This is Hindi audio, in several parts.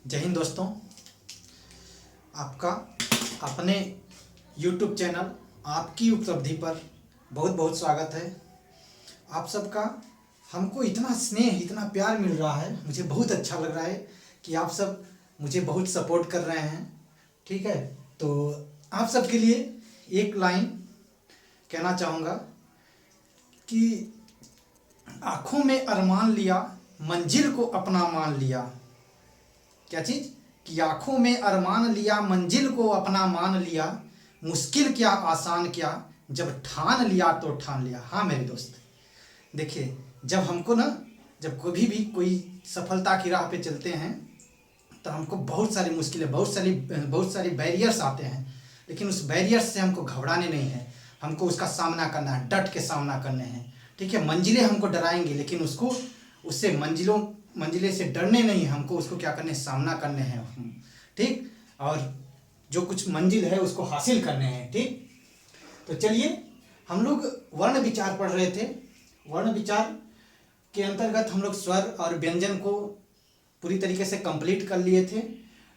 जय हिंद दोस्तों। आपका अपने YouTube चैनल आपकी उपलब्धि पर बहुत बहुत स्वागत है। आप सबका हमको इतना स्नेह इतना प्यार मिल रहा है, मुझे बहुत अच्छा लग रहा है कि आप सब मुझे बहुत सपोर्ट कर रहे हैं। ठीक है, तो आप सबके लिए एक लाइन कहना चाहूँगा कि आँखों में अरमान लिया, मंजिल को अपना मान लिया। क्या चीज़? कि आँखों में अरमान लिया, मंजिल को अपना मान लिया। मुश्किल क्या आसान क्या, जब ठान लिया तो ठान लिया। हाँ मेरे दोस्त, देखिए जब हमको ना जब कभी भी कोई सफलता की राह पे चलते हैं तो हमको बहुत सारी मुश्किलें, बहुत सारी बैरियर्स आते हैं, लेकिन उस बैरियर्स से हमको घबराने नहीं है, हमको उसका सामना करना है, डट के सामना करने हैं। ठीक है, मंजिलें हमको डराएंगी, लेकिन उससे मंजिलें से डरने नहीं है, हमको उसको क्या करने, सामना करने हैं। ठीक, और जो कुछ मंजिल है उसको हासिल करने हैं। ठीक, तो चलिए हम लोग वर्ण विचार पढ़ रहे थे। वर्ण विचार के अंतर्गत हम लोग स्वर और व्यंजन को पूरी तरीके से कंप्लीट कर लिए थे।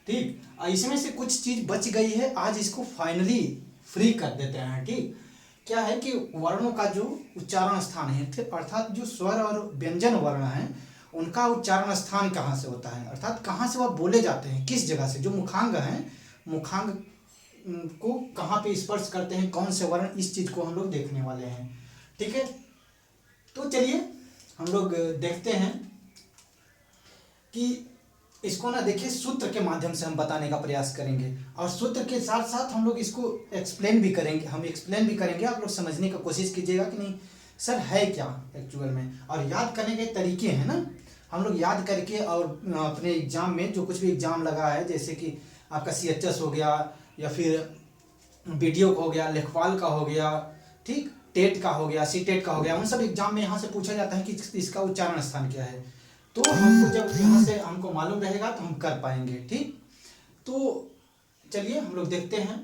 ठीक, इसमें से कुछ चीज़ बच गई है, आज इसको फाइनली फ्री कर देते हैं। ठीक, क्या है कि वर्णों का जो उच्चारण स्थान है, अर्थात जो स्वर और व्यंजन वर्ण हैं उनका उच्चारण स्थान कहाँ से होता है, अर्थात कहाँ से वह बोले जाते हैं, किस जगह से। जो मुखांग हैं, मुखांग को कहाँ पे स्पर्श करते हैं, कौन से वर्ण, इस चीज़ को हम लोग देखने वाले हैं। ठीक है, तो चलिए हम लोग देखते हैं कि इसको ना, देखिए सूत्र के माध्यम से हम बताने का प्रयास करेंगे, और सूत्र के साथ साथ हम लोग इसको एक्सप्लेन भी करेंगे। आप लोग समझने का कोशिश कीजिएगा कि नहीं सर है क्या एक्चुअल में, और याद करने के तरीके हैं ना, हम लोग याद करके और अपने एग्जाम में जो कुछ भी एग्जाम लगा है, जैसे कि आपका CHS हो गया, या फिर BDO का हो गया, लेखपाल का हो गया, ठीक, टेट का हो गया, CTET का हो गया, उन सब एग्जाम में यहाँ से पूछा जाता है कि इसका उच्चारण स्थान क्या है। तो हमको जब यहाँ से हमको मालूम रहेगा तो हम कर पाएंगे। ठीक, तो चलिए हम लोग देखते हैं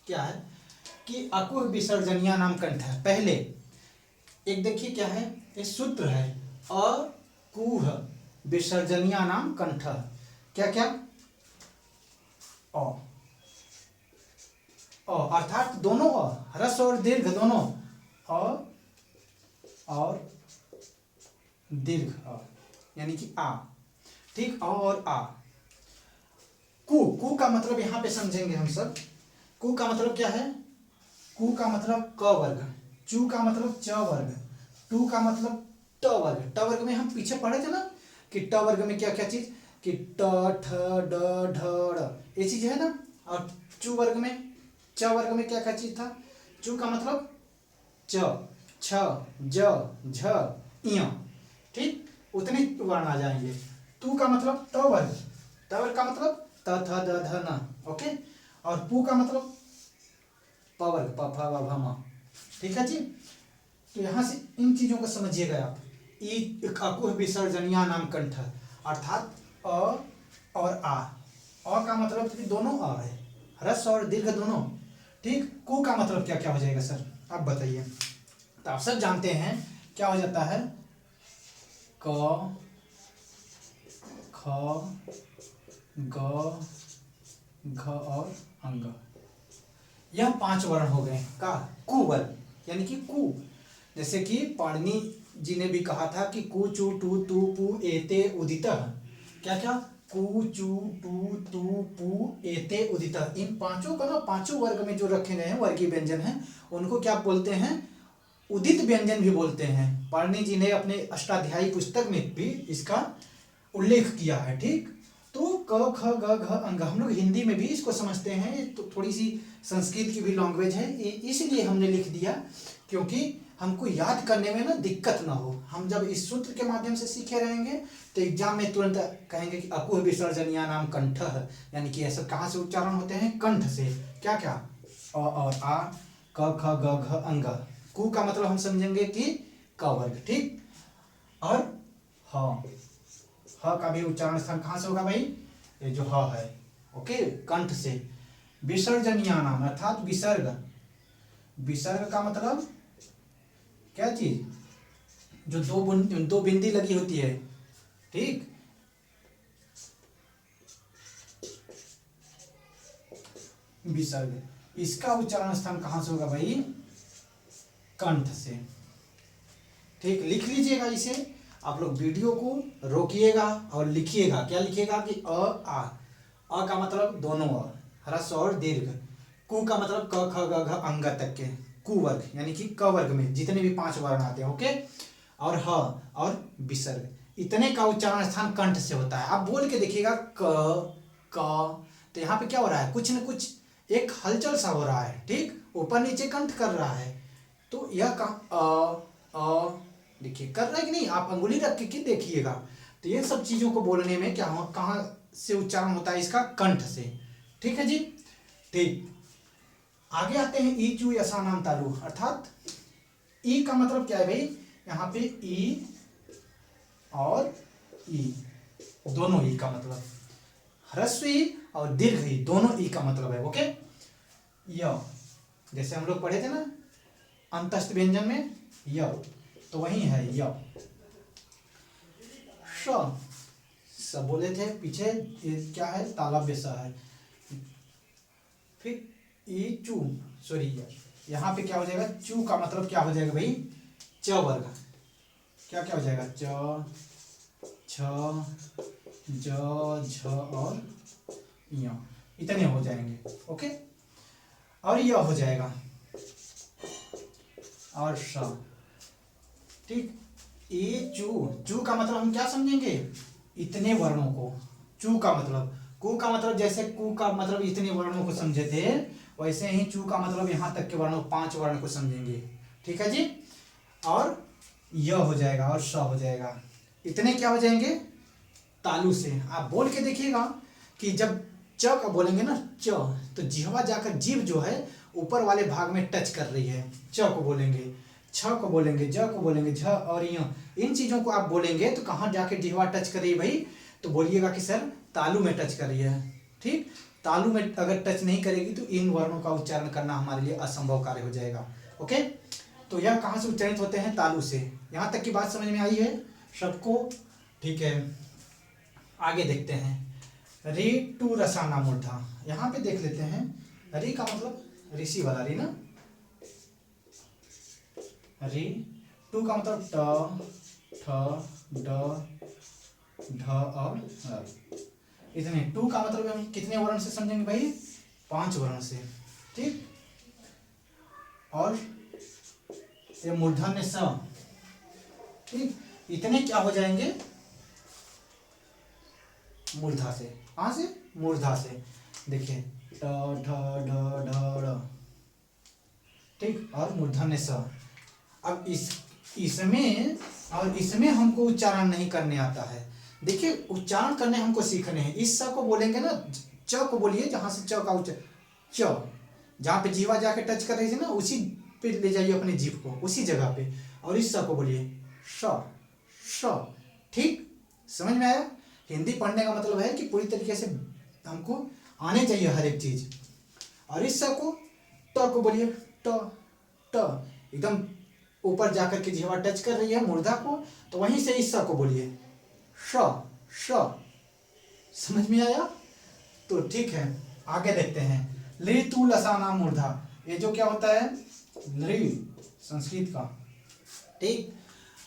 क्या है कि अकुह विसर्जनिया नाम कंठ है। पहले एक देखिए क्या है, ये सूत्र है, अकुह विसर्जनिया नाम कंठ। क्या क्या? अर्थात दोनों ह्रस्व और दीर्घ दोनों, और दीर्घ यानी कि आ। ठीक, और आ। कु का मतलब यहाँ पे समझेंगे हम सब। कु का मतलब क्या है? कु का मतलब क वर्ग, चू का मतलब च वर्ग, टू का मतलब ट वर्ग। ट वर्ग में हम पीछे पढ़े थे ना कि ट वर्ग में क्या क्या चीज, कि ट ठ ड ढ ड़, ये चीज है ना। और चू वर्ग में, च वर्ग में क्या क्या चीज था? चू का मतलब च, छ, ज, झ, इय। ठीक, उतने वर्ण आ जाएंगे। तू का मतलब त वर्ग, त वर्ग का मतलब त थ द ध न। ओके, और पू का मतलब प वर्ग, प फ ब भ म। ठीक है जी, तो यहाँ से इन चीजों को समझिएगा आप। अकुह विसर्जनिया नाम कंठ, अर्थात अ और आ। अ का मतलब कि दोनों आ है, ह्रस्व और दीर्घ दोनों। ठीक, कु का मतलब क्या क्या हो जाएगा सर, आप बताइए। तो आप सब जानते हैं क्या हो जाता है, क, ख, ग, घ और अंग। यह 5 वर्ण हो गए का कु वर्ण, यानी कि कु। जैसे कि पाणिनि जी ने भी कहा था कि कु चु टू तू पू एते उदितः। क्या क्या? कु चु टू तू पू एते उदितः। इन पांचों का ना, पांचों वर्ग में जो रखे गए हैं वर्गीय व्यंजन हैं, उनको क्या बोलते हैं? उदित व्यंजन भी बोलते हैं। पाणिनि जी ने अपने अष्टाध्यायी पुस्तक में भी इसका उल्लेख किया है। ठीक, तो क ख ग घ अंग हम लोग हिंदी में भी इसको समझते हैं, तो थोड़ी सी संस्कृत की भी लैंग्वेज है, इसलिए हमने लिख दिया क्योंकि हमको याद करने में ना दिक्कत ना हो। हम जब इस सूत्र के माध्यम से सीखे रहेंगे तो एग्जाम में तुरंत कहेंगे कि अकुह विसर्जनिया नाम कंठ, यानी कि ऐसा कहाँ से उच्चारण होते हैं? कंठ से। क्या क्या? अ और आ, क ख ग घ अंग। कु का मतलब हम समझेंगे कि क वर्ग। ठीक, और ह का भी उच्चारण स्थान कहाँ से होगा भाई? ये जो ह है, ओके, कंठ से। विसर्जनिया नाम अर्थात विसर्ग। विसर्ग का मतलब क्या चीज? जो दो बिंदी लगी होती है। ठीक, विसर्ग। इसका उच्चारण स्थान कहाँ से होगा भाई? कंठ से। ठीक, लिख लीजिएगा इसे। आप लोग वीडियो को रोकिएगा और लिखिएगा। क्या लिखिएगा कि अ का मतलब दोनों ह्रस्व और दीर्घ। कु का मतलब क ख ग घ अंग तक के कु वर्ग, यानी कि क वर्ग में जितने भी 5 वर्ण आते हैं। ओके, और ह और विसर्ग, इतने का उच्चारण स्थान कंठ से होता है। आप बोल के देखिएगा क क, तो यहाँ पे क्या हो रहा है? कुछ न कुछ एक हलचल सा हो रहा है। ठीक, ऊपर नीचे कंठ कर रहा है। तो यह का देखिए कर रहा है कि नहीं? आप अंगुली रख के देखिएगा। तो ये सब चीजों को बोलने में क्या हो, कहाँ से उच्चारण होता है? इसका कंठ से। ठीक है जी। ठीक, आगे आते हैं ई चू यसा नाम तालु। अर्थात ई का मतलब क्या है भाई? यहाँ पे ई और ई, दोनों ई का मतलब, ह्रस्व ई और दीर्घ ई, दोनों ई का मतलब है। ओके, य जैसे हम लोग पढ़े थे ना अंतस्थ व्यंजन में य, तो वही है य। स बोले थे पीछे, ये क्या है? तालव्य स है। फिर ई चू, सॉरी यहाँ पे क्या हो जाएगा? चू का मतलब क्या हो जाएगा भाई? च वर्ग। क्या क्या हो जाएगा? च, छ, ज, झ और य, इतने हो जाएंगे। ओके, और यह हो जाएगा और श। ठीक, ए चू, चू का मतलब हम क्या समझेंगे? इतने वर्णों को। चू का मतलब, कु का मतलब जैसे कु का मतलब इतने वर्णों को समझे थे, वैसे ही चू का मतलब यहाँ तक के वर्णों, 5 वर्ण को समझेंगे। ठीक है जी। और य हो जाएगा और श हो जाएगा, इतने क्या हो जाएंगे? तालु से। आप बोल के देखिएगा कि जब च का बोलेंगे ना, च, तो जिह्वा जाकर जीभ जो है ऊपर वाले भाग में टच कर रही है। च को बोलेंगे, छ को बोलेंगे, ज को बोलेंगे, झ और य, इन चीजों को आप बोलेंगे तो कहाँ जाके जिह्वा टच कर रही है भाई? तो बोलिएगा कि सर तालु में टच कर रही है। ठीक, तालु में अगर टच नहीं करेगी तो इन वर्णों का उच्चारण करना हमारे लिए असंभव कार्य हो जाएगा। ओके, तो यह कहाँ से उच्चारित होते हैं? तालु से। यहाँ तक की बात समझ में आई है सबको? ठीक है, आगे देखते हैं। री टू रसाना मूर्धा, यहाँ पे देख लेते हैं। री का मतलब ऋषि वाला री ना, री। टू का मतलब ट, ठ, ड, ढ और र। इतने। टू का मतलब हम कितने वर्ण से समझेंगे भाई? 5 वर्ण से। ठीक, और ये मूर्धन्य स। ठीक, इतने क्या हो जाएंगे? मूर्धा से। कहाँ से? मूर्धा से। देखिए ट, ठ, ड, ढ, ड़। ठीक, और मूर्धन्य स। अब इसमें और इसमें हमको उच्चारण नहीं करने आता है। देखिए, उच्चारण करने हमको सीखने हैं। इस स को बोलेंगे ना, च को बोलिए, जहां से च का उच्चारण, च जहां पे जीवा जाके टच कर रही थी ना, उसी पे ले जाइए अपने जीभ को, उसी जगह पे। और इस स को बोलिए श, श। ठीक, समझ में आया? हिंदी पढ़ने का मतलब है कि पूरी तरीके से हमको आने चाहिए हर एक चीज। और इस स को, ट को बोलिए ट, ट, एकदम ऊपर जाकर के जीवा टच कर रही है मूर्धा को, तो वहीं से इस स को बोलिए श, श। समझ में आया? तो ठीक है, आगे देखते हैं। लृ तू लसाना मूर्धा, ये जो क्या होता है? लृ, संस्कृत का। ठीक,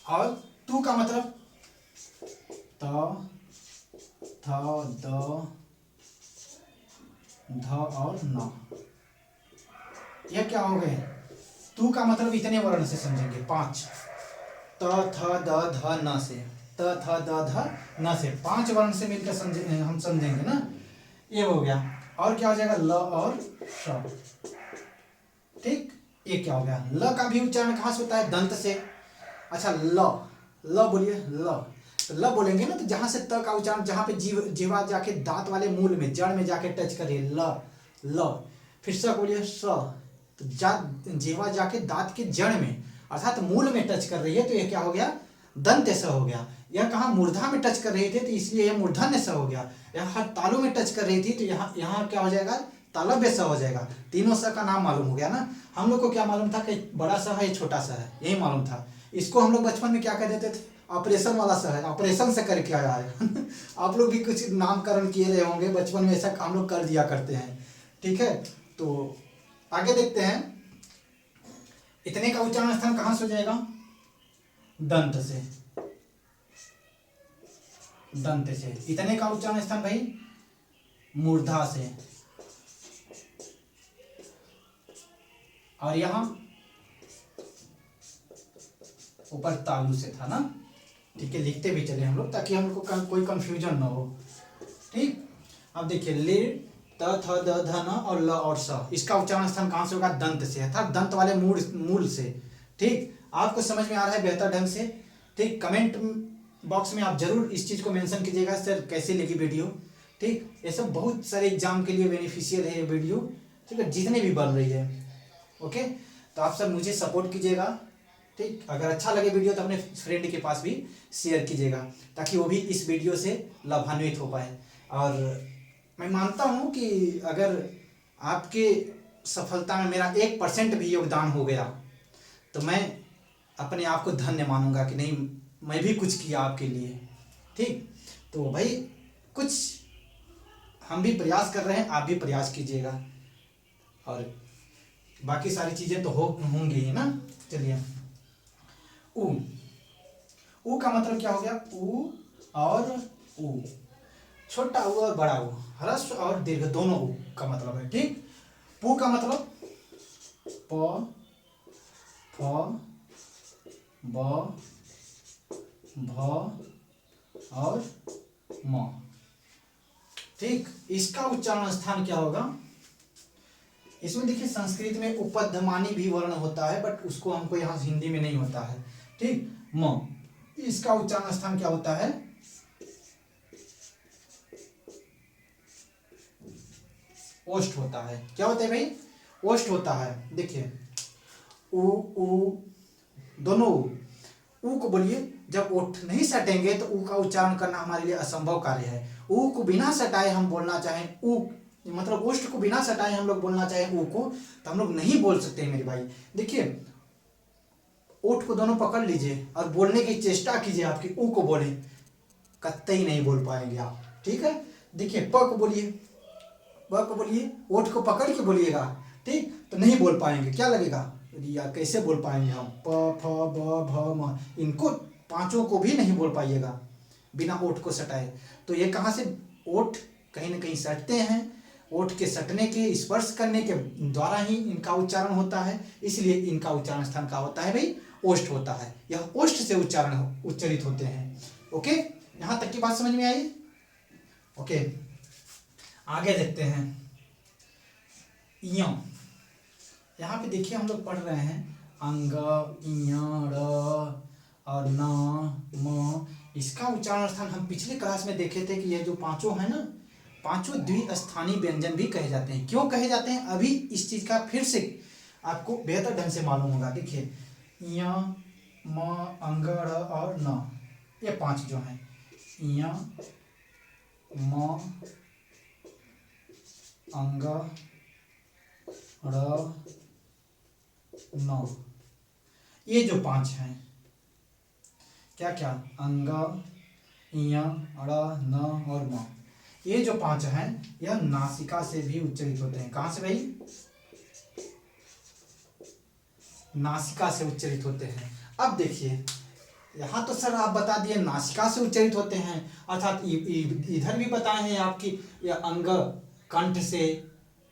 और तू का मतलब त, थ, द, ध और न। यह क्या हो गए? तू का मतलब इतने वर्ण से समझेंगे, 5। त, थ, द, ध, न से। त, थ, द, ध, न से 5 वर्ण से मिलकर समझे, हम समझेंगे ना। ये हो गया। और क्या हो जाएगा? ल और श। ठीक, ये क्या हो गया? ल का भी उच्चारण कहाँ से होता है? दंत से। अच्छा, ल, ल बोलिए ल। तो ल बोलेंगे ना, तो जहां से त का उच्चारण, जहां पे जीवा जाके दांत वाले मूल में, जड़ में जाके टच करे, ल, ल। फिर स बोलिए स, तो जीवा जाके दांत के जड़ में अर्थात मूल में टच कर रही है, तो यह क्या हो गया? दंत स हो गया। यह कहाँ? मूर्धा में टच कर रही थी, तो इसलिए यह मूर्धन्य स हो गया। यहाँ तालु में टच कर रही थी, तो यहाँ क्या हो जाएगा? तालव्य स हो जाएगा। तीनों स का नाम मालूम हो गया ना। हम लोग को क्या मालूम था कि बड़ा स है, छोटा स है, यही मालूम था। इसको हम लोग बचपन में क्या कह देते थे? ऑपरेशन वाला स है, ऑपरेशन से करके आया है। आप लोग भी कुछ नामकरण किए रहे होंगे बचपन में, ऐसा हम लोग कर दिया करते हैं। ठीक है, तो आगे देखते हैं, इतने का उच्चारण स्थान कहां से हो जाएगा? दंत से। दंत से। इतने का उच्चारण स्थान भाई मूर्धा से। और यहां ऊपर तालु से था ना, ठीक है, लिखते भी चले हम लोग ताकि हम लोग को कोई कंफ्यूजन ना हो। ठीक, अब देखिए ले त थ द ध न और ल और स, इसका उच्चारण स्थान कहां से होगा? दंत से, अर्थात दंत वाले मूल से। ठीक, आपको समझ में आ रहा है बेहतर ढंग से? ठीक, कमेंट बॉक्स में आप जरूर इस चीज को मेंशन कीजिएगा, सर कैसे लगी वीडियो। ठीक, ये सब बहुत सारे एग्जाम के लिए बेनिफिशियल है ये वीडियो, ठीक है, जितने भी बन रही है। ओके, तो आप सब मुझे सपोर्ट कीजिएगा। ठीक, अगर अच्छा लगे वीडियो तो अपने फ्रेंड के पास भी शेयर कीजिएगा ताकि वो भी इस वीडियो से लाभान्वित हो पाए। और मैं मानता हूँ कि अगर आपके सफलता में मेरा 1% भी योगदान हो गया तो मैं अपने आप को धन्य मानूंगा कि नहीं, मैं भी कुछ किया आपके लिए। ठीक, तो भाई कुछ हम भी प्रयास कर रहे हैं, आप भी प्रयास कीजिएगा और बाकी सारी चीज़ें तो होंगी ही ना। चलिए, ऊ का मतलब क्या हो गया? ऊ और ऊ, छोटा ऊ और बड़ा ऊ, ह्रस्व और दीर्घ दोनों ऊ का मतलब है। ठीक, पू का मतलब प फ ब भ और म। ठीक, इसका उच्चारण स्थान क्या होगा? इसमें देखिए संस्कृत में उपध्मानी भी वर्ण होता है, बट उसको हमको यहाँ हिंदी में नहीं होता है। ठीक, म, इसका उच्चारण स्थान क्या होता है? ओष्ठ होता है। क्या होता है भाई? ओष्ठ होता है। देखिए ऊ दोनों ऊ को बोलिए, जब ओठ नहीं सटेंगे तो ऊ का उच्चारण करना हमारे लिए असंभव कार्य है। ऊ को बिना सटाए हम बोलना चाहें ऊ, मतलब ओष्ठ को बिना सटाए हम लोग बोलना चाहें ऊ को, तो हम लोग नहीं बोल सकते मेरे भाई। देखिए ओठ को दोनों पकड़ लीजिए और बोलने की चेष्टा कीजिए आपकी ऊ को बोले, कतई नहीं बोल पाएंगे आप। ठीक है, देखिए प को बोलिए, प को बोलिए, ओठ को पकड़ के बोलिएगा, ठीक, तो नहीं बोल पाएंगे। क्या लगेगा या कैसे बोल पाएंगे हम? प फ ब भ म, इनको पांचों को भी नहीं बोल पाइएगा बिना ओठ को सटाए। तो ये कहाँ से? ओठ कहीं ना कहीं सटते हैं, ओठ के सटने के, स्पर्श करने के द्वारा ही इनका उच्चारण होता है, इसलिए इनका उच्चारण स्थान का होता है भाई ओष्ठ होता है। यह ओष्ठ से उच्चारित होते हैं। ओके, यहां तक की बात समझ में आई? ओके, आगे देखते हैं। य, यहाँ पे देखिए हम लोग पढ़ रहे हैं अंग, इय, र और न, म, इसका उच्चारण स्थान हम पिछले क्लास में देखे थे कि ये जो पांचों है ना, पांचों द्विस्थानी व्यंजन भी कहे जाते हैं। क्यों कहे जाते हैं अभी इस चीज का फिर से आपको बेहतर ढंग से मालूम होगा। देखिए य, म, अंग, र और न, ये पांच जो हैं, य, म, अंग, र, न, ये जो पांच हैं, क्या क्या? अंग, इय, ड़, न और म, ये जो पांच हैं यह नासिका से भी उच्चारित होते हैं। कहां से भाई? नासिका से उच्चारित होते हैं। अब देखिए यहाँ तो सर आप बता दिए नासिका से उच्चारित होते हैं, अर्थात इधर भी बताए हैं आपकी यह अंग कंठ से,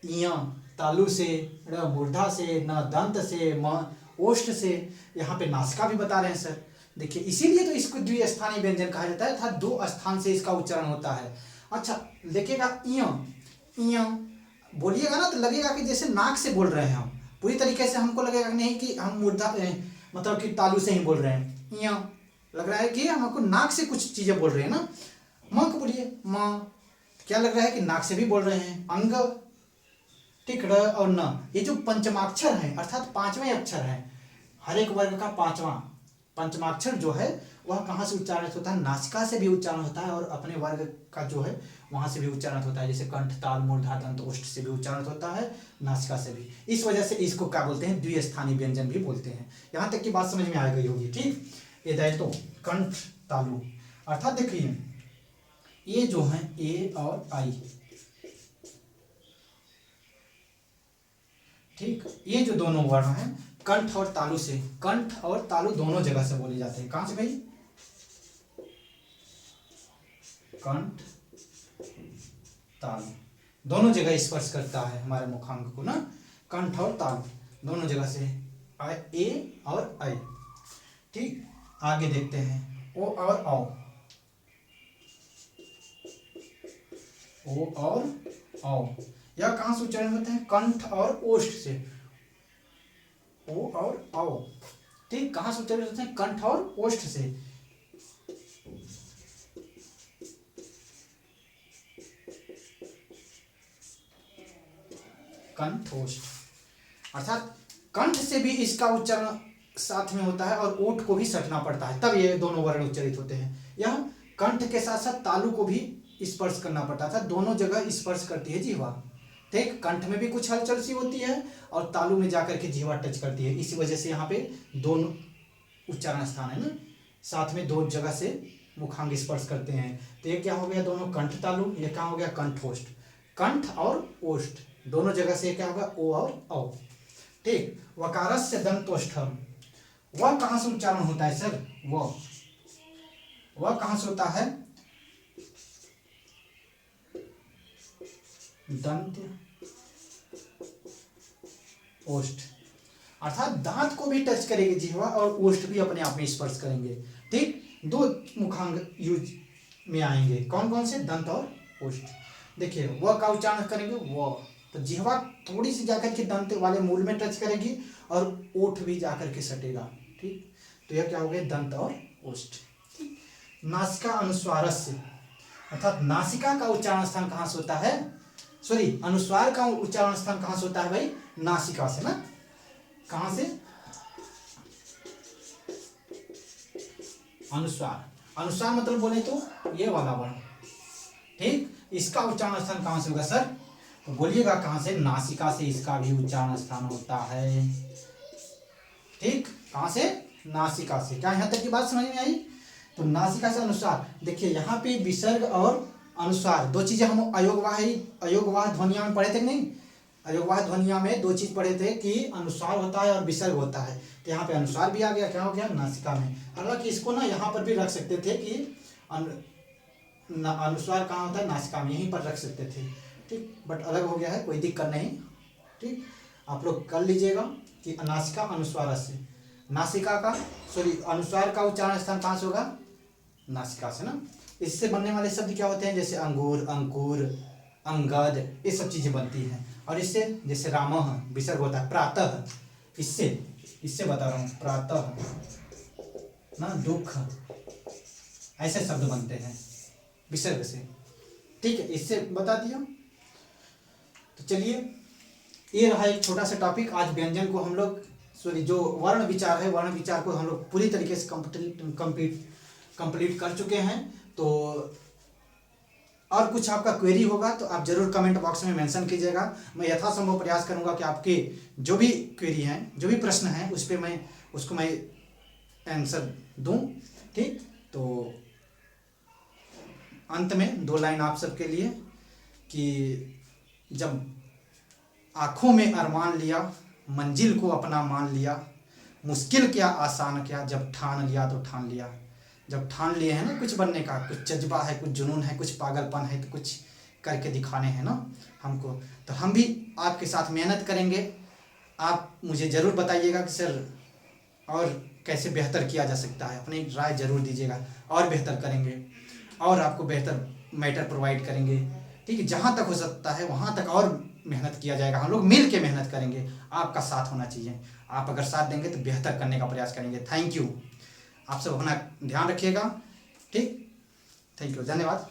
इय तालु से, ड़ मूर्धा से, न दंत से, म ओष्ठ से, यहाँ पे नासिका भी बता रहे हैं सर। देखिए इसीलिए तो इसको द्विस्थानी व्यंजन कहा जाता है, अर्थात दो स्थान से इसका उच्चारण होता है। अच्छा देखिएगा इय, इय बोलिएगा ना तो लगेगा कि जैसे नाक से बोल रहे हैं हम, पूरी तरीके से हमको लगेगा नहीं कि हम मूर्धा मतलब कि तालु से ही बोल रहे हैं। इय लग रहा है कि हमको नाक से कुछ चीजें बोल रहे हैं ना। म को बोलिए, म क्या लग रहा है कि नाक से भी बोल रहे हैं। अंग, ठीक, र और न, ये जो पंचमाक्षर हैं अर्थात पांचवें अक्षर हैं, हर एक वर्ग का पांचवा पंचमाक्षर जो है वह कहाँ से उच्चारित होता है? नासिका से भी उच्चारण होता है और अपने वर्ग का जो है वहां से भी उच्चारण होता है, जैसे कंठ, ताल, मूर्धा, दंत, ओष्ठ से भी उच्चारण होता है, नासिका से भी। इस वजह से इसको क्या बोलते हैं? द्विस्थानी व्यंजन भी बोलते हैं। यहाँ तक की बात समझ में आ गई होगी। ठीक, ये दैतो कंठ तालु, अर्थात देखिए ये जो है ए और आई, ठीक, ये जो दोनों वर्ण हैं कंठ और तालु से, कंठ और तालु दोनों जगह से बोले जाते हैं। कहां से भाई? कंठ तालु दोनों जगह स्पर्श करता है हमारे मुखांग को ना, कंठ और तालु दोनों जगह से, ए और ऐ। ठीक, आगे देखते हैं ओ और औ, ओ और औ, यह कहां से उच्चारण होते हैं? कंठ और ओष्ठ से, ओ और औ। ठीक, कहां से उच्चारण होते हैं? कंठ और ओष्ठ से। कंठ ओष्ठ, अर्थात कंठ से भी इसका उच्चारण साथ में होता है और ओठ को भी सटना पड़ता है, तब ये दोनों वर्ण उच्चारित होते हैं। यह कंठ के साथ साथ तालु को भी स्पर्श करना पड़ता था, दोनों जगह स्पर्श करती है जीवा। ठीक, कंठ में भी कुछ हलचल सी होती है और तालु में जाकर के जीवा टच करती है, इसी वजह से यहाँ पे दोनों उच्चारण स्थान है ना, साथ में दो जगह से मुखांग स्पर्श करते हैं। तो ये क्या हो गया? दोनों कंठ तालु, ये क्या हो गया? कंठ ओष्ठ। कंठ और ओष्ठ दोनों जगह से क्या होगा? ओ और औ। ठीक, वकारस्य दंतोष्ठम, वह कहां से उच्चारण होता है सर? वह कहां से होता है? दंत ओष्ठ, अर्थात दांत को भी टच करेगी जिह्वा और ओष्ठ भी अपने आप में स्पर्श करेंगे। ठीक, दो मुखांग यूज में आएंगे, कौन कौन से? दंत और ओष्ठ। देखिए वह का उच्चारण करेंगे वह, तो जिह्वा थोड़ी सी जाकर के दंत वाले मूल में टच करेगी और ओठ भी जाकर के सटेगा। ठीक, तो यह क्या हो गया? दंत और ओष्ठ। नासिका अनुस्वारस्य, अर्थात नासिका का उच्चारण स्थान कहां से होता है? सॉरी, अनुस्वार का उच्चारण स्थान कहां से होता है भाई? नासिका से ना। कहां से? अनुस्वार, अनुस्वार मतलब बोले तो ये वाला वर्ण। ठीक, इसका उच्चारण स्थान कहां से होगा सर? तो बोलिएगा कहां से? नासिका से इसका भी उच्चारण स्थान होता है। ठीक, कहां से? नासिका से। क्या यहां तक की बात समझ में आई? तो नासिका से अनुस्वार। देखिए यहाँ पे विसर्ग और अनुस्वार दो चीजें हम अयोगवाह ध्वनिया में पढ़े थे नहीं? अयोगवाह ध्वनिया में दो चीज पढ़े थे कि अनुस्वार होता है और विसर्ग होता है। तो यहाँ पे अनुस्वार भी आ गया, क्या हो गया? नासिका में। हालांकि इसको ना यहाँ पर भी रख सकते थे कि अनुस्वार कहाँ होता है? नासिका में, यहीं पर रख सकते थे। ठीक, बट अलग हो गया है, कोई दिक्कत नहीं। ठीक, आप लोग कर लीजिएगा कि नासिका अनुस्वार से, नासिका का सॉरी अनुस्वार का उच्चारण स्थान कहाँ से होगा? नासिका से ना। इससे बनने वाले शब्द क्या होते हैं? जैसे अंगूर, अंकुर, अंगद, ये सब चीजें बनती हैं। और इससे जैसे रामः विसर्ग होता है, प्रातः, इससे बता रहा हूँ, प्रातः ना, दुख, ऐसे शब्द बनते हैं विसर्ग से। ठीक है, इससे बता दिया। तो चलिए, ये रहा एक छोटा सा टॉपिक। आज व्यंजन को हम लोग सॉरी जो वर्ण विचार है, वर्ण विचार को हम लोग पूरी तरीके से कंप्लीट कर चुके हैं। तो और कुछ आपका क्वेरी होगा तो आप जरूर कमेंट बॉक्स में मेंशन कीजिएगा। मैं यथासंभव प्रयास करूंगा कि आपके जो भी क्वेरी हैं, जो भी प्रश्न हैं, उस पर मैं उसको आंसर दूं। ठीक, तो अंत में दो लाइन आप सबके लिए कि जब आँखों में अरमान लिया, मंजिल को अपना मान लिया, मुश्किल क्या आसान क्या, जब ठान लिया तो ठान लिया। जब ठान लिए हैं ना कुछ बनने का, कुछ जज्बा है, कुछ जुनून है, कुछ पागलपन है, तो कुछ करके दिखाने हैं ना हमको, तो हम भी आपके साथ मेहनत करेंगे। आप मुझे ज़रूर बताइएगा कि सर और कैसे बेहतर किया जा सकता है, अपनी राय ज़रूर दीजिएगा, और बेहतर करेंगे और आपको बेहतर मैटर प्रोवाइड करेंगे। ठीक है, जहाँ तक हो सकता है वहाँ तक और मेहनत किया जाएगा। हम लोग मिल के मेहनत करेंगे, आपका साथ होना चाहिए। आप अगर साथ देंगे तो बेहतर करने का प्रयास करेंगे। थैंक यू, आप सब अपना ध्यान रखिएगा। ठीक, थैंक यू, धन्यवाद।